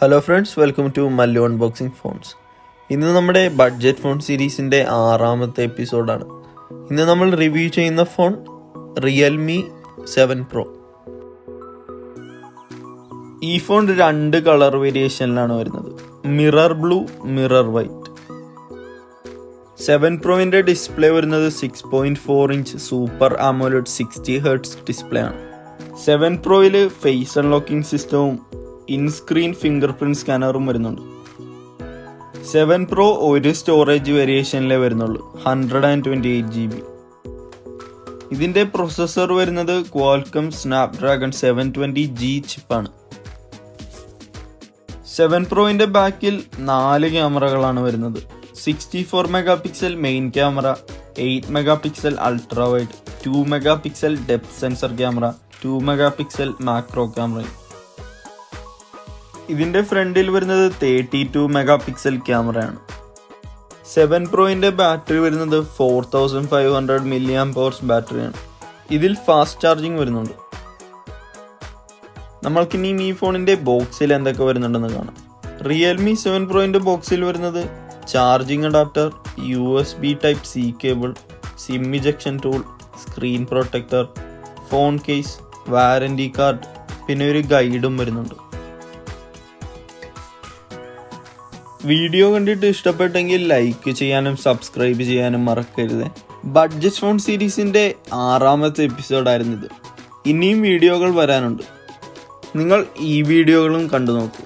Hello friends, welcome to Mallu unboxing phones. ഇന്ന് നമ്മുടെ budget phone സീരീസിൻ്റെ 6ാമത്തെ എപ്പിസോഡാണ്. ഇന്ന് നമ്മൾ റിവ്യൂ ചെയ്യുന്ന ഫോൺ റിയൽമി 7 Pro. ഈ ഫോൺ 2 കളർ വേരിയേഷനിലാണ് വരുന്നത്, മിറർ ബ്ലൂ, മിറർ വൈറ്റ്. 7 Proവിൻ്റെ ഡിസ്പ്ലേ വരുന്നത് 6.4 inch super AMOLED 60Hz display ആണ്. 7 Proയിൽ ഫേസ് അൺലോക്കിംഗ് സിസ്റ്റവും ഇൻസ്ക്രീൻ ഫിംഗർ പ്രിന്റ് സ്കാനറും വരുന്നുണ്ട്. 7 Pro ഒരു സ്റ്റോറേജ് വേരിയേഷനിലേ വരുന്നുള്ളൂ, 128 GB. ഇതിൻ്റെ പ്രൊസസ്സർ വരുന്നത് ക്വാൾക്കം സ്നാപ്ഡ്രാഗൺ 720G ചിപ്പാണ്. 7 Proവിൻ്റെ ബാക്കിൽ 4 ക്യാമറകളാണ് വരുന്നത്. 64 MP main camera, 8 MP ultra wide, 2 MP depth sensor camera, 2 MP macro ക്യാമറയും. ഇതിൻ്റെ ഫ്രണ്ടിൽ വരുന്നത് 32 MP ക്യാമറയാണ്. 7 Proവിൻ്റെ ബാറ്ററി വരുന്നത് 4500 mAh ബാറ്ററിയാണ്. ഇതിൽ ഫാസ്റ്റ് ചാർജിങ് വരുന്നുണ്ട്. നമ്മൾക്കിനി ഈ ഫോണിൻ്റെ ബോക്സിൽ എന്തൊക്കെ വരുന്നുണ്ടെന്ന് കാണാം. റിയൽമി 7 Proവിൻ്റെ ബോക്സിൽ വരുന്നത് charging adapter, USB Type-C cable, sim ejection tool, screen protector, phone case, warranty card, പിന്നെ ഒരു ഗൈഡും വരുന്നുണ്ട്. വീഡിയോ കണ്ടിട്ട് ഇഷ്ടപ്പെട്ടെങ്കിൽ ലൈക്ക് ചെയ്യാനും സബ്സ്ക്രൈബ് ചെയ്യാനും മറക്കരുത്. ബഡ്ജറ്റ് ഫോൺ സീരീസിൻ്റെ 6ാമത്തെ എപ്പിസോഡായിരുന്നു ഇത്. ഇനിയും വീഡിയോകൾ വരാനുണ്ട്. നിങ്ങൾ ഈ വീഡിയോകളും കണ്ടു നോക്കൂ.